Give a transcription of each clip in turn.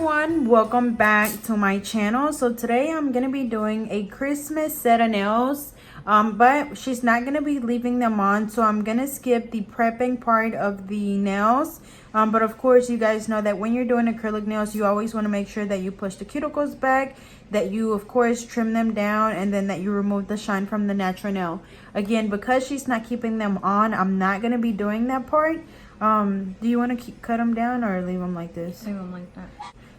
everyone, welcome back to my channel. So today I'm gonna be doing a Christmas set of nails, but she's not gonna be leaving them on, so I'm gonna skip the prepping part of the nails. But of course, you guys know that when you're doing acrylic nails, you always want to make sure that you push the cuticles back, that you of course trim them down, and then that you remove the shine from the natural nail. Again, because she's not keeping them on, I'm not gonna be doing that part. Do you want to cut them down or leave them like this? Leave them like that.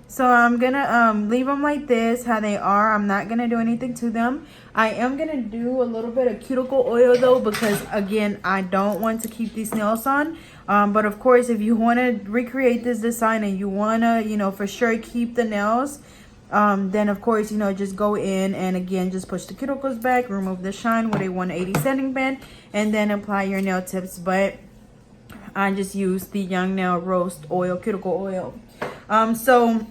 So I'm gonna leave them like this, how they are. I'm not gonna do anything to them. I am gonna do a little bit of cuticle oil though, because again, I don't want to keep these nails on. But of course, if you want to recreate this design and you want to, you know, for sure keep the nails, then of course, you know, just go in and again, just push the cuticles back, remove the shine with a 180 setting band, and then apply your nail tips. But I just use the Young Nail Roast Oil, cuticle oil. So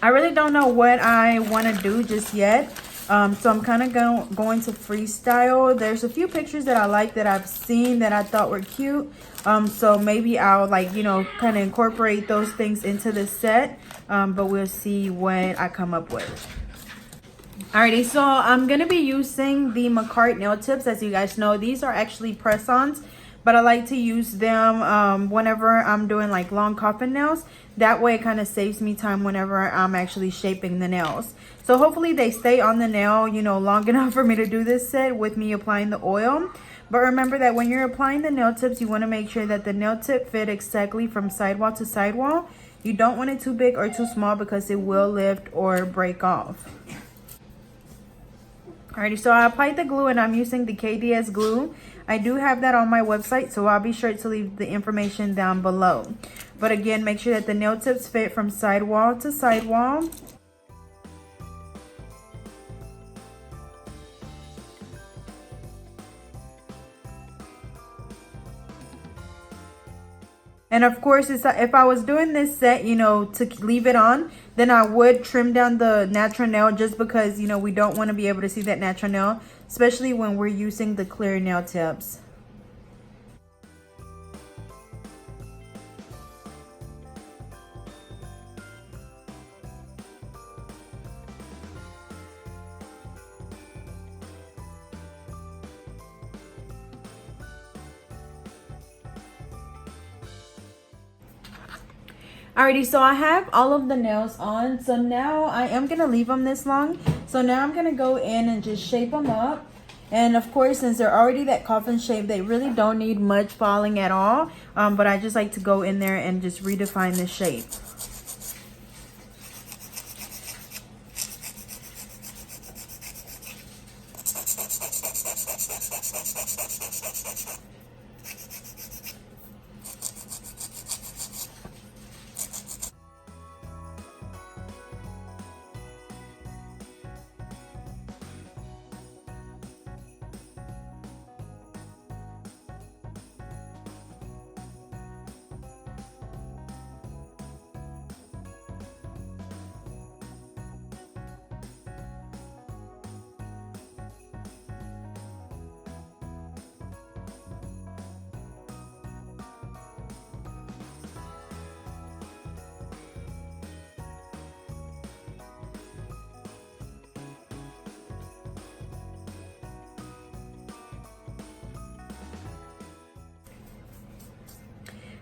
I really don't know what I want to do just yet. So I'm kind of going to freestyle. There's a few pictures that I like that I've seen that I thought were cute. So maybe I'll like, you know, kind of incorporate those things into the set. But we'll see what I come up with. Alrighty, so I'm going to be using the McCart nail tips. As you guys know, these are actually press-ons, but I like to use them whenever I'm doing like long coffin nails. That way it kind of saves me time whenever I'm actually shaping the nails. So hopefully they stay on the nail, you know, long enough for me to do this set with me applying the oil. But remember that when you're applying the nail tips, you want to make sure that the nail tip fit exactly from sidewall to sidewall. You don't want it too big or too small because it will lift or break off. Alrighty, so I applied the glue and I'm using the KDS glue. I do have that on my website, so I'll be sure to leave the information down below. But again, make sure that the nail tips fit from sidewall to sidewall. And of course, if I was doing this set, you know, to leave it on, then I would trim down the natural nail just because, you know, we don't want to be able to see that natural nail, especially when we're using the clear nail tips. Alrighty, so I have all of the nails on. So now I am going to leave them this long. So now I'm going to go in and just shape them up. And of course, since they're already that coffin shape, they really don't need much filing at all. But I just like to go in there and just redefine the shape.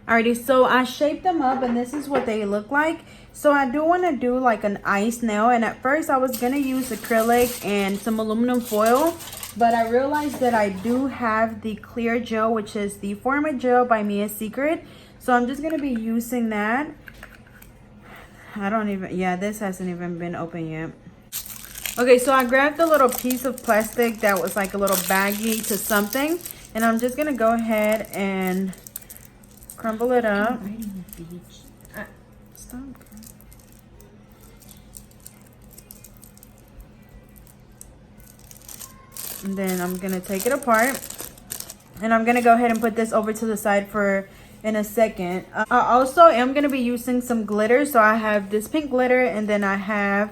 Alrighty, so I shaped them up and this is what they look like. So I do want to do like an ice nail, and at first I was going to use acrylic and some aluminum foil, but I realized that I do have the clear gel, which is the Forma Gel by Mia's Secret. So I'm just going to be using that. This hasn't even been open yet. Okay, so I grabbed a little piece of plastic that was like a little baggy to something, and I'm just going to go ahead and crumble it up. Stop. And then I'm gonna take it apart, and I'm gonna go ahead and put this over to the side for in a second. I also am gonna be using some glitter. So I have this pink glitter, and then I have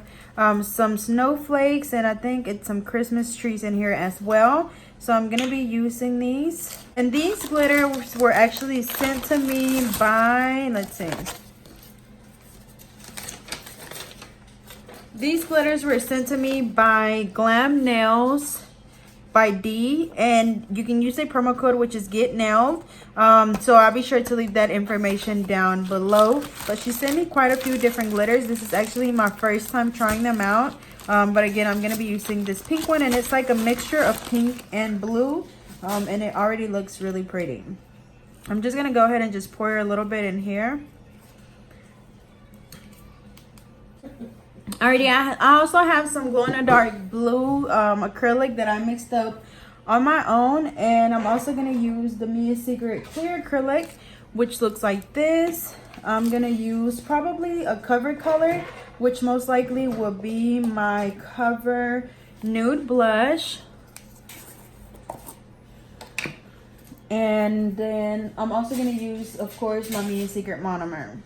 some snowflakes, and I think it's some Christmas trees in here as well. So I'm going to be using these. And these glitters were actually sent to me by, let's see. These glitters were sent to me by Glam Nails by D, and you can use a promo code, which is Get Nailed. So I'll be sure to leave that information down below. But she sent me quite a few different glitters. This is actually my first time trying them out. But again, I'm going to be using this pink one, and it's like a mixture of pink and blue. And it already looks really pretty. I'm just going to go ahead and just pour a little bit in here. Alrighty, I also have some glow in the dark blue acrylic that I mixed up on my own, and I'm also gonna use the Mia Secret clear acrylic, which looks like this. I'm gonna use probably a cover color, which most likely will be my cover nude blush, and then I'm also gonna use, of course, my Mia Secret monomer.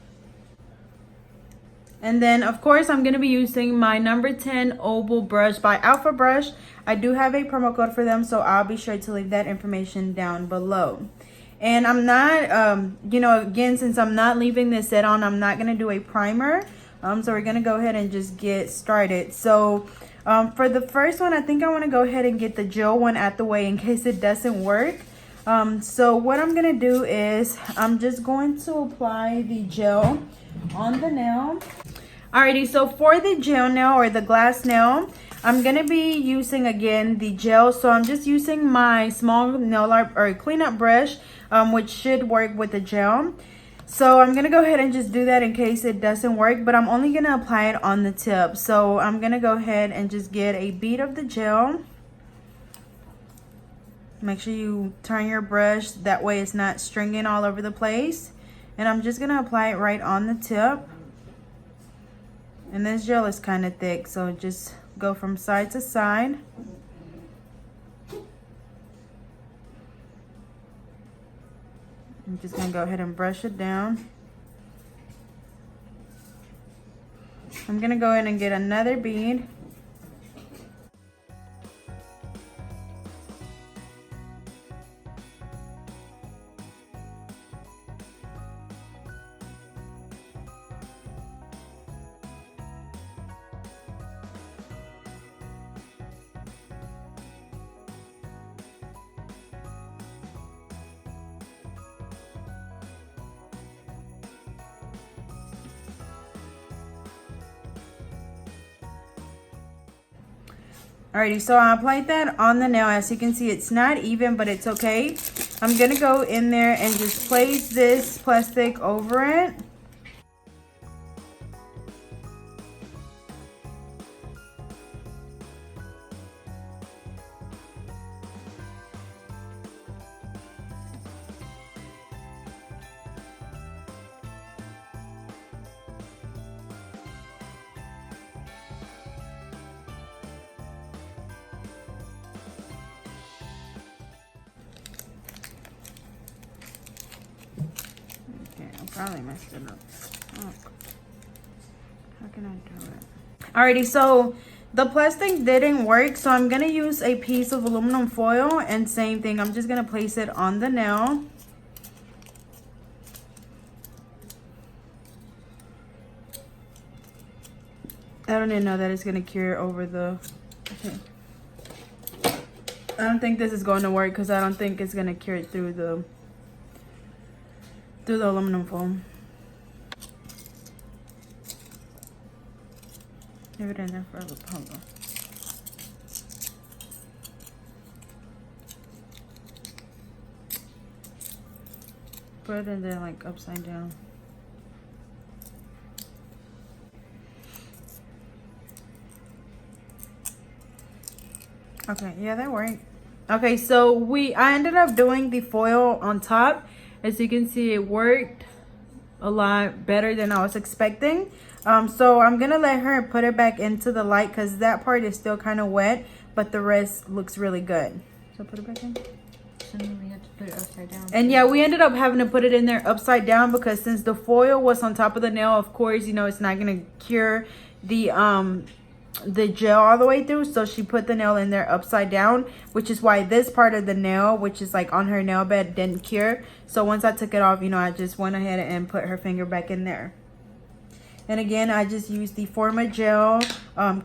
And then, of course, I'm going to be using my number 10 oval brush by Alpha Brush. I do have a promo code for them, so I'll be sure to leave that information down below. And I'm not, you know, again, since I'm not leaving this set on, I'm not going to do a primer. So we're going to go ahead and just get started. So for the first one, I think I want to go ahead and get the gel one out the way in case it doesn't work. So what I'm going to do is I'm just going to apply the gel on the nail. Alrighty, so for the gel nail or the glass nail, I'm going to be using again the gel. So I'm just using my small nail art or cleanup brush, which should work with the gel. So I'm going to go ahead and just do that in case it doesn't work, but I'm only going to apply it on the tip. So I'm going to go ahead and just get a bead of the gel. Make sure you turn your brush, that way it's not stringing all over the place. And I'm just going to apply it right on the tip. And this gel is kind of thick, so just go from side to side. I'm just going to go ahead and brush it down. I'm going to go in and get another bead. Alrighty, so I applied that on the nail. As you can see, it's not even, but it's okay. I'm gonna go in there and just place this plastic over it. Probably messed it up. Oh. How can I do it? Alrighty, so the plastic didn't work, so I'm gonna use a piece of aluminum foil, and same thing, I'm just gonna place it on the nail. I don't even know that it's gonna cure over the. Okay. I don't think this is going to work because I don't think it's gonna cure it through the aluminum foam. Leave it in there for a little longer. Put it in there like upside down. Okay, yeah, that worked. Okay, so I ended up doing the foil on top. As you can see, it worked a lot better than I was expecting. So I'm gonna let her put it back into the light because that part is still kind of wet, but the rest looks really good. So put it back in. So then we have to put it upside down. And yeah, we ended up having to put it in there upside down because since the foil was on top of the nail, of course, you know, it's not gonna cure the gel all the way through. So she put the nail in there upside down, which is why this part of the nail, which is like on her nail bed, didn't cure. So once I took it off, you know, I just went ahead and put her finger back in there. And again, I just used the Forma Gel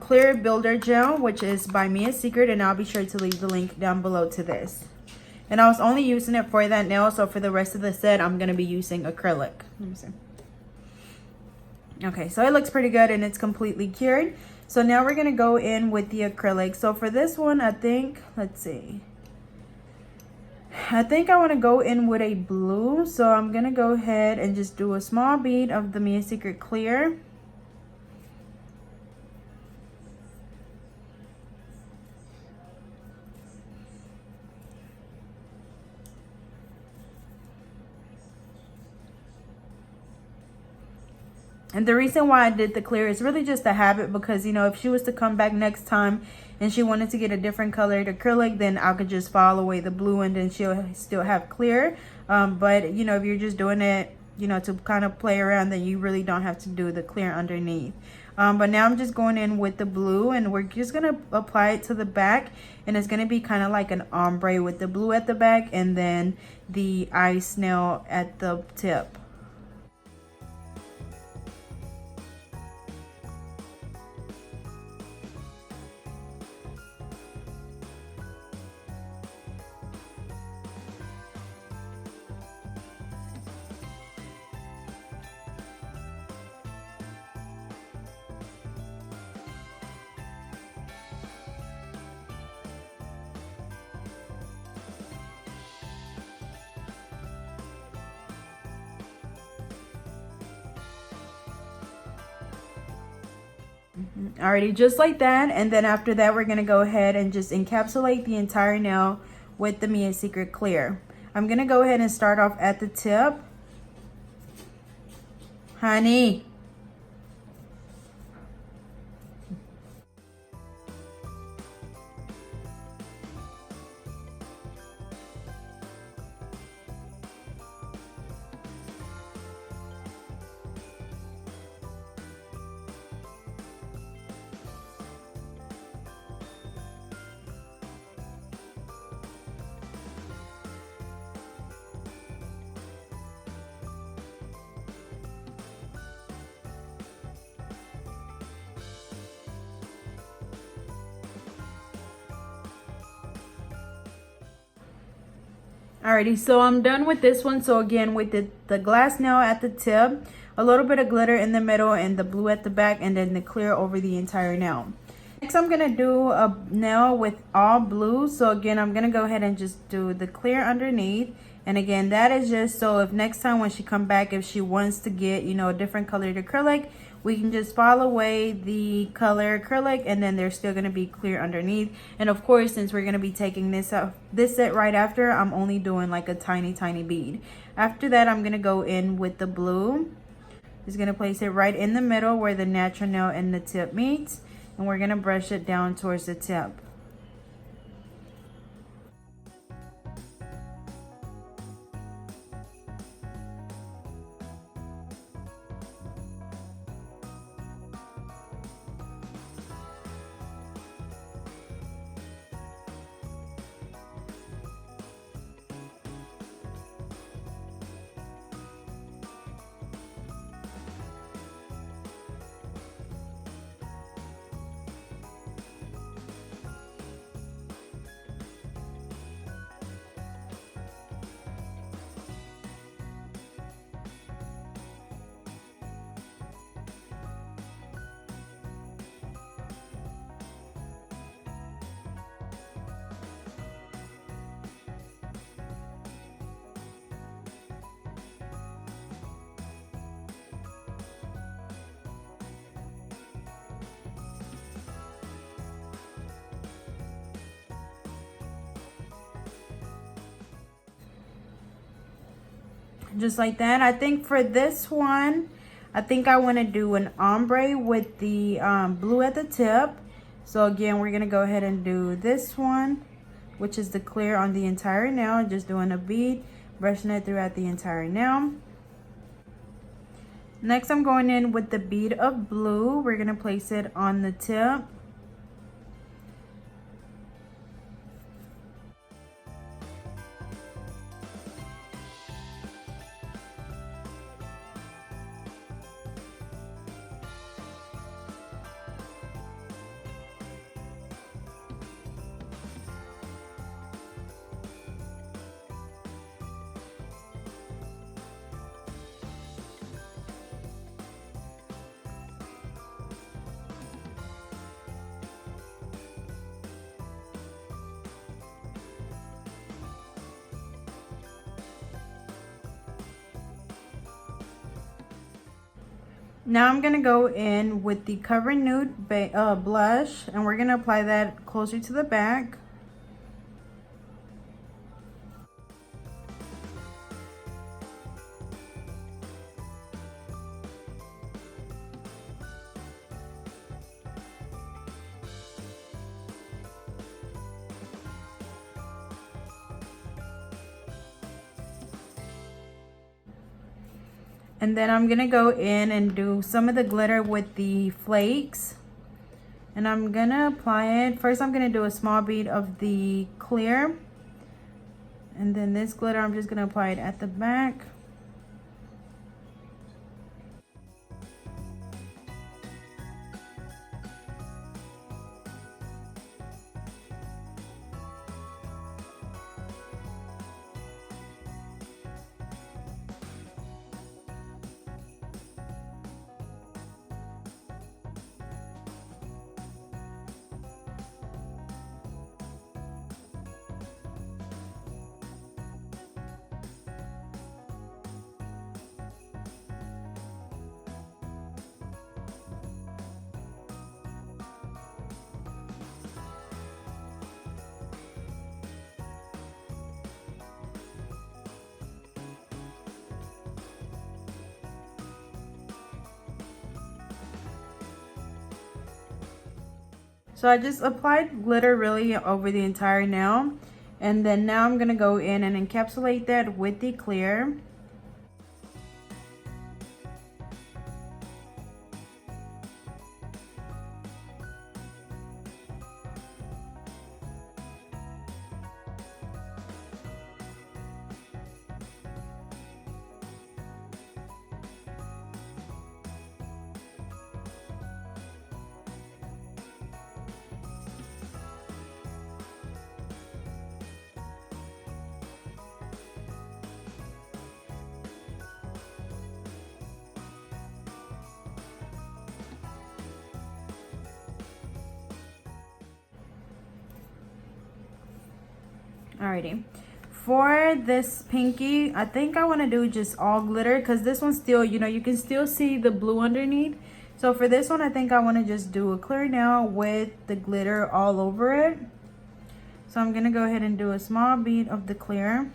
Clear Builder Gel, which is by Mia's Secret, and I'll be sure to leave the link down below to this. And I was only using it for that nail, so for the rest of the set, I'm going to be using acrylic. Let me see. Okay, so it looks pretty good and it's completely cured. So now we're going to go in with the acrylic. So for this one, I think, let's see. I think I want to go in with a blue. So I'm going to go ahead and just do a small bead of the Mia's Secret Clear. And the reason why I did the clear is really just a habit, because, you know, if she was to come back next time and she wanted to get a different colored acrylic, then I could just file away the blue and then she'll still have clear. But, you know, if you're just doing it, you know, to kind of play around, then you really don't have to do the clear underneath. But now I'm just going in with the blue, and we're just going to apply it to the back. And it's going to be kind of like an ombre with the blue at the back and then the ice nail at the tip. Alrighty, just like that. And then after that, we're going to go ahead and just encapsulate the entire nail with the Mia's Secret Clear. I'm going to go ahead and start off at the tip. Honey. Alrighty, so I'm done with this one. So again, with the glass nail at the tip, a little bit of glitter in the middle, and the blue at the back, and then the clear over the entire nail. Next, I'm going to do a nail with all blue. So again, I'm going to go ahead and just do the clear underneath. And again, that is just so if next time when she come back, if she wants to get, you know, a different colored acrylic, we can just file away the color acrylic, and then there's still going to be clear underneath. And of course, since we're going to be taking this set right after, I'm only doing like a tiny bead. After that, I'm going to go in with the blue. Just going to place it right in the middle where the natural nail and the tip meets, and we're going to brush it down towards the tip. Just like that. I think for this one, I think I want to do an ombre with the blue at the tip. So again, we're going to go ahead and do this one, which is the clear on the entire nail. Just doing a bead, brushing it throughout the entire nail. Next, I'm going in with the bead of blue. We're going to place it on the tip. Now I'm gonna go in with the Cover Nude blush, and we're gonna apply that closer to the back. And then I'm gonna go in and do some of the glitter with the flakes. And I'm gonna apply it. First, I'm gonna do a small bead of the clear. And then this glitter, I'm just gonna apply it at the back. So I just applied glitter really over the entire nail. And then now I'm gonna go in and encapsulate that with the clear. Alrighty, for this pinky, I think I want to do just all glitter because this one still, you know, you can still see the blue underneath. So for this one, I think I want to just do a clear nail with the glitter all over it. So I'm gonna go ahead and do a small bead of the clear.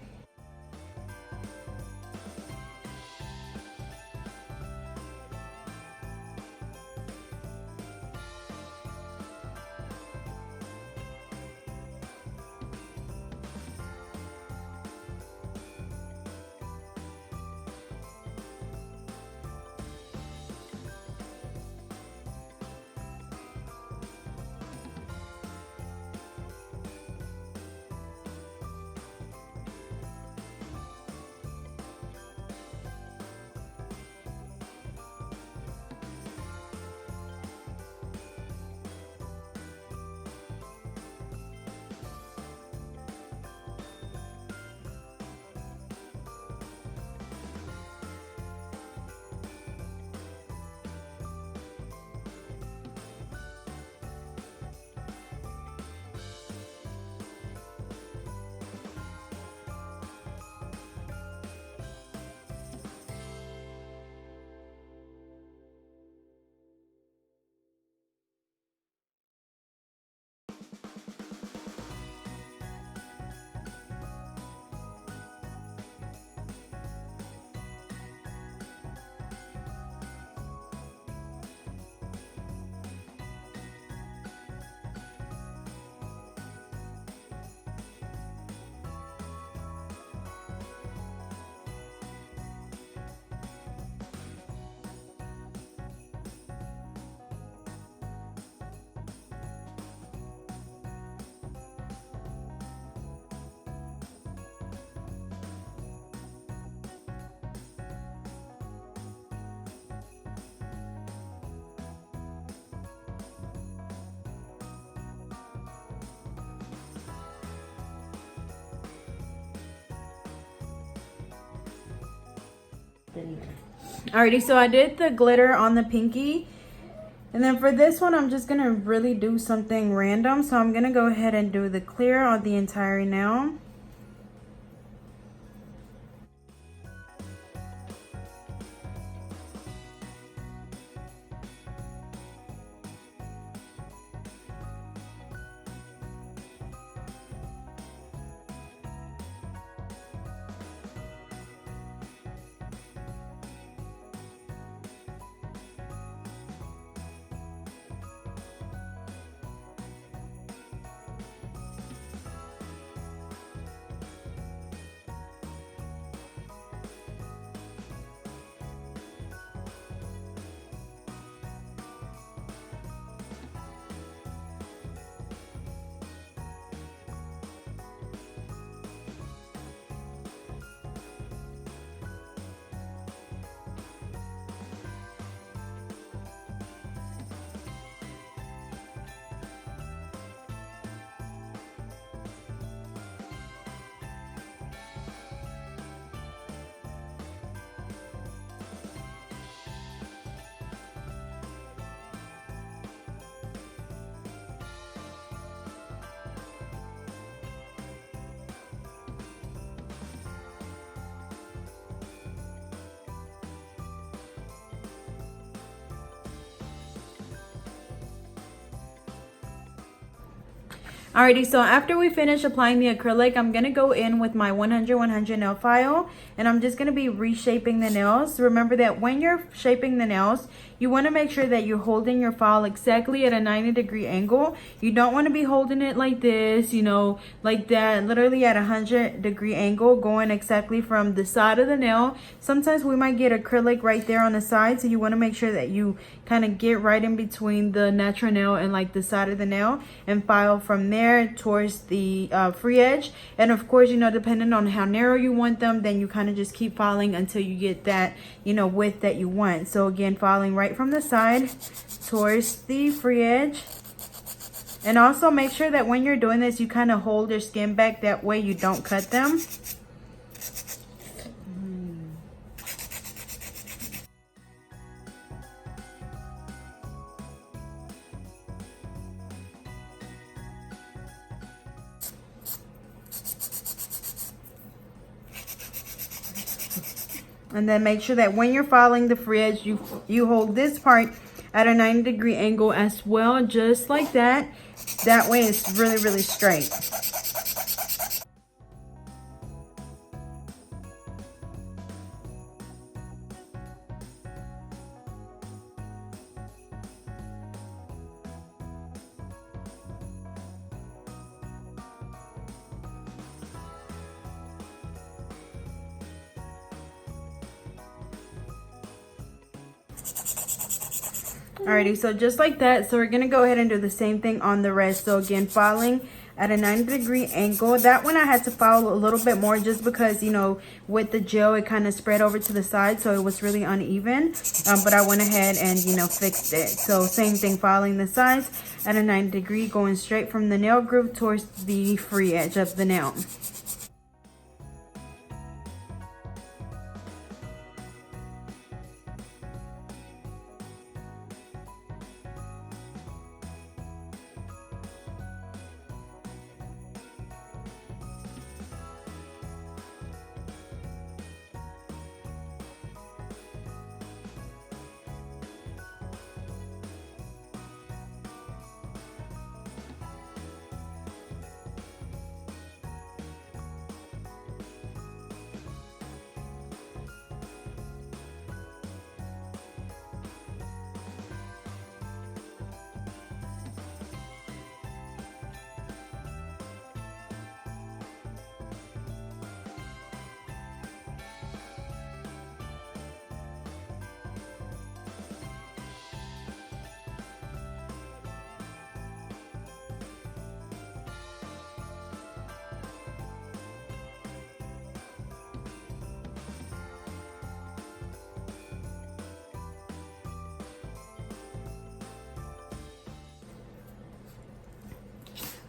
Alrighty, so I did the glitter on the pinky. And then for this one, I'm just gonna really do something random. So I'm gonna go ahead and do the clear on the entire nail. Alrighty, so after we finish applying the acrylic, I'm going to go in with my 100-100 nail file, and I'm just going to be reshaping the nails. Remember that when you're shaping the nails, you want to make sure that you're holding your file exactly at a 90-degree angle. You don't want to be holding it like this, you know, like that, literally at a 100-degree angle, going exactly from the side of the nail. Sometimes we might get acrylic right there on the side, so you want to make sure that you kind of get right in between the natural nail and like the side of the nail, and file from there towards the free edge. And of course, you know, depending on how narrow you want them, then you kind of just keep filing until you get that, you know, width that you want. So again, filing right from the side towards the free edge. And also make sure that when you're doing this, you kind of hold your skin back, that way you don't cut them. And then make sure that when you're filing the free edge, you hold this part at a 90-degree angle as well, just like that. That way it's really, really straight. Alrighty, so just like that. So we're gonna go ahead and do the same thing on the rest. So again, filing at a 90-degree angle. That one I had to file a little bit more just because, you know, with the gel it kind of spread over to the side, so it was really uneven. But I went ahead and, you know, fixed it. So same thing, filing the sides at a 90-degree, going straight from the nail groove towards the free edge of the nail.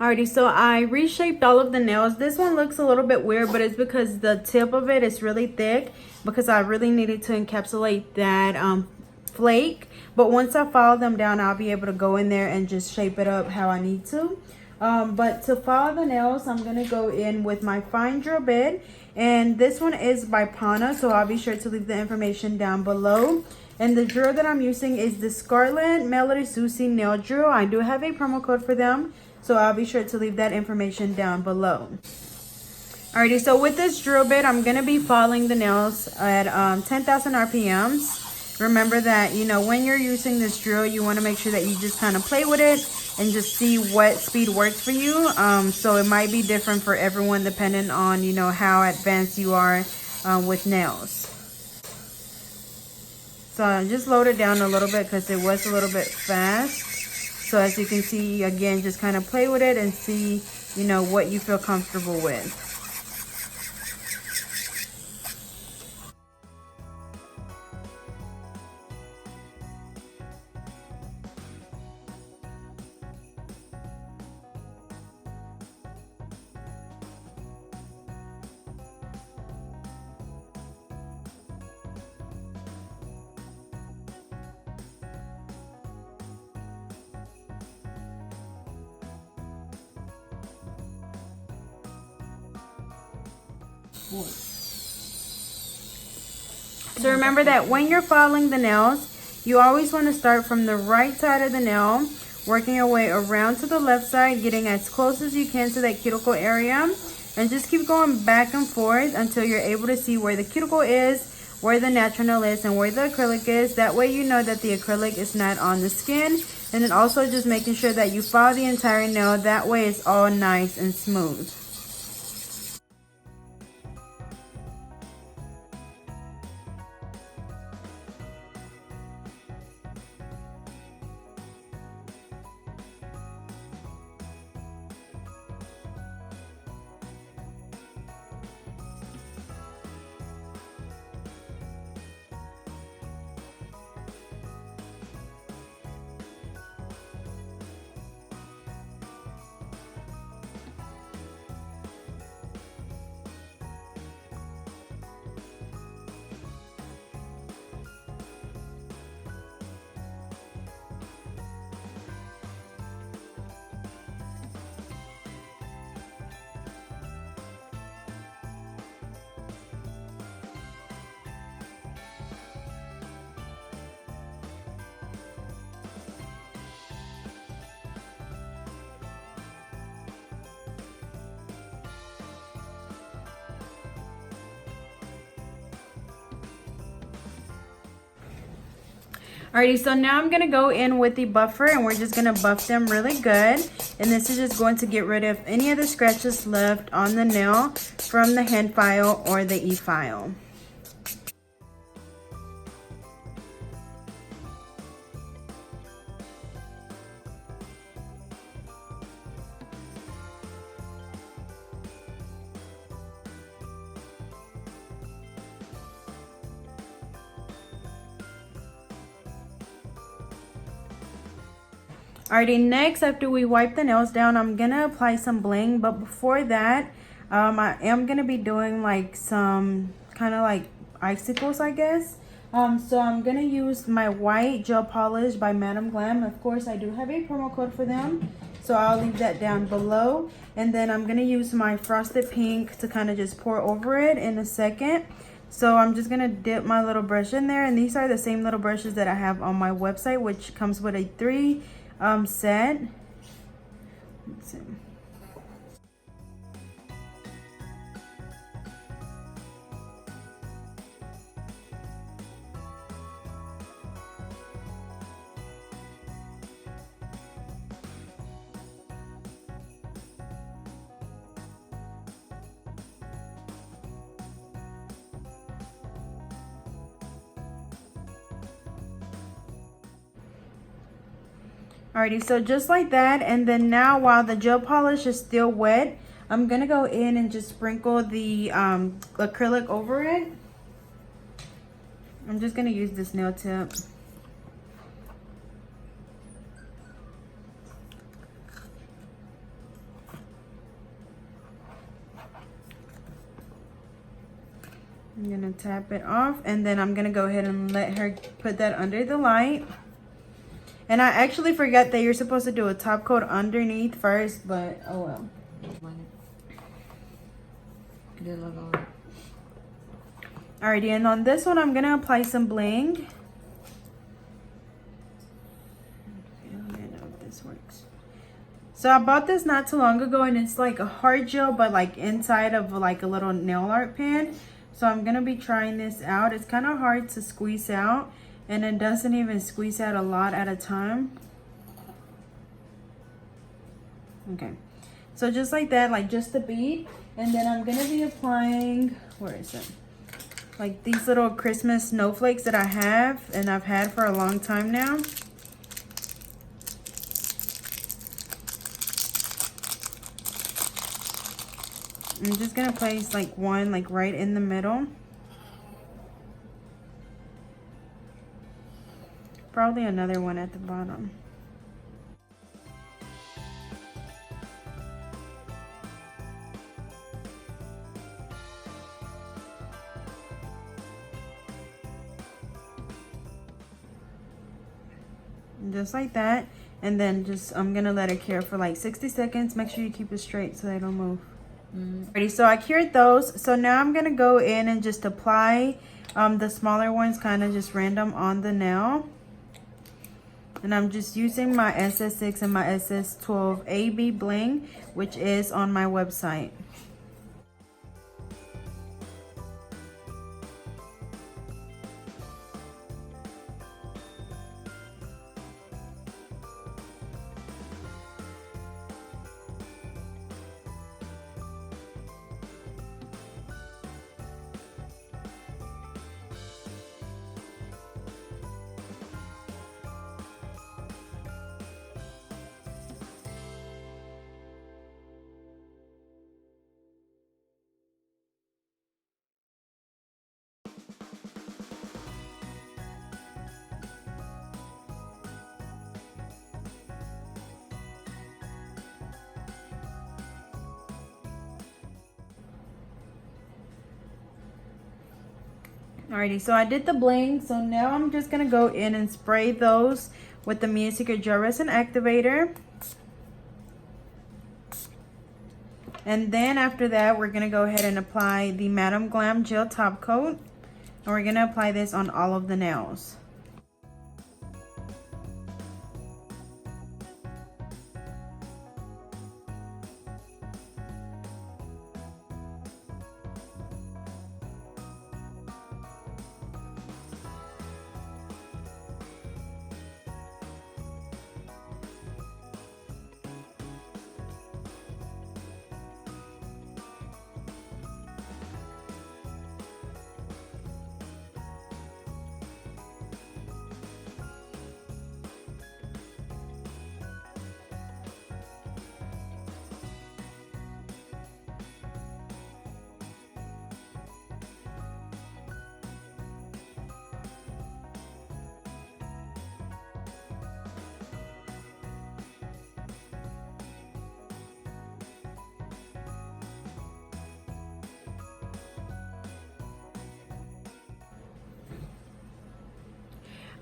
Alrighty, so I reshaped all of the nails. This one looks a little bit weird, but it's because the tip of it is really thick, because I really needed to encapsulate that flake. But once I file them down, I'll be able to go in there and just shape it up how I need to. But to file the nails, I'm going to go in with my fine drill bit. And this one is by Pana, so I'll be sure to leave the information down below. And the drill that I'm using is the Scarlet Melody Susie nail drill. I do have a promo code for them, so I'll be sure to leave that information down below. Alrighty, so with this drill bit, I'm going to be filing the nails at 10,000 RPMs. Remember that, you know, when you're using this drill, you want to make sure that you just kind of play with it and just see what speed works for you. So it might be different for everyone depending on, you know, how advanced you are with nails. So I just lowered it down a little bit because it was a little bit fast. So as you can see, again, just kind of play with it and see, you know, what you feel comfortable with. So remember that when you're filing the nails, you always want to start from the right side of the nail working your way around to the left side, getting as close as you can to that cuticle area. And just keep going back and forth until you're able to see where the cuticle is, where the natural nail is, and where the acrylic is. That way you know that the acrylic is not on the skin. And then also just making sure that you follow the entire nail. That way it's all nice and smooth. Alrighty, so now I'm gonna go in with the buffer and we're just gonna buff them really good. And this is just going to get rid of any of the scratches left on the nail from the hand file or the e-file. Alrighty, next after we wipe the nails down, I'm gonna apply some bling, but before that, I am gonna be doing like some kind of like icicles, I guess. So I'm gonna use my white gel polish by Madam Glam. Of course, I do have a promo code for them, so I'll leave that down below. And then I'm gonna use my frosted pink to kind of just pour over it in a second. So I'm just gonna dip my little brush in there, and these are the same little brushes that I have on my website, which comes with a 3 set. Let's see. Alrighty, so just like that, and then now while the gel polish is still wet, I'm gonna go in and just sprinkle the acrylic over it. I'm just gonna use this nail tip. I'm gonna tap it off, and then I'm gonna go ahead and let her put that under the light. And I actually forgot that you're supposed to do a top coat underneath first, but oh well. Alrighty, and on this one, I'm gonna apply some bling. I don't know if this works. So I bought this not too long ago, and it's like a hard gel, but like inside of like a little nail art pen. So I'm gonna be trying this out. It's kind of hard to squeeze out, and it doesn't even squeeze out a lot at a time. Okay, so just like that, like just a bead. And then I'm gonna be applying, where is it? Like these little Christmas snowflakes that I have and I've had for a long time now. I'm just gonna place like one like right in the middle. Probably another one at the bottom. Just like that. And then just I'm gonna let it cure for like 60 seconds. Make sure you keep it straight so they don't move. Ready, so I cured those. So now I'm gonna go in and just apply the smaller ones kind of just random on the nail. And I'm just using my SS6 and my SS12 AB bling, which is on my website. Alrighty, so I did the bling. So now I'm just gonna go in and spray those with the Mia Secret Gel Resin Activator. And then after that, we're gonna go ahead and apply the Madam Glam Gel Top Coat. And we're gonna apply this on all of the nails.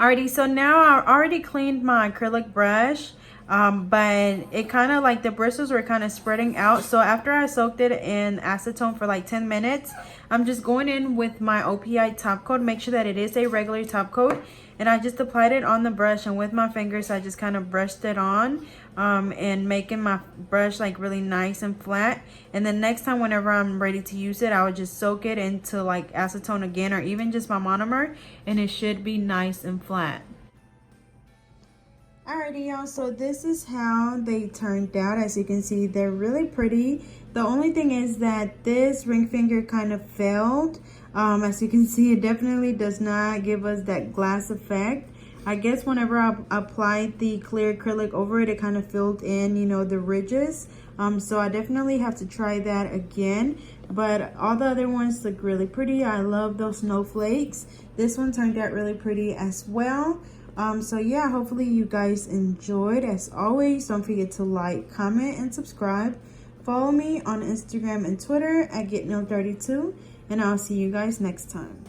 Alrighty, so now I already cleaned my acrylic brush, but it kind of like the bristles were kind of spreading out. So after I soaked it in acetone for like 10 minutes, I'm just going in with my OPI top coat. Make sure that it is a regular top coat. And I just applied it on the brush, and with my fingers, I just kind of brushed it on, and making my brush like really nice and flat. And then next time, whenever I'm ready to use it, I would just soak it into like acetone again, or even just my monomer, and it should be nice and flat. Alrighty, y'all, so this is how they turned out. As you can see, they're really pretty. The only thing is that this ring finger kind of failed. As you can see, it definitely does not give us that glass effect. I guess whenever I applied the clear acrylic over it, it kind of filled in, you know, the ridges. So I definitely have to try that again. But all the other ones look really pretty. I love those snowflakes. This one turned out really pretty as well. So yeah, hopefully you guys enjoyed. As always, don't forget to like, comment, and subscribe. Follow me on Instagram and Twitter at GetNail32, and I'll see you guys next time.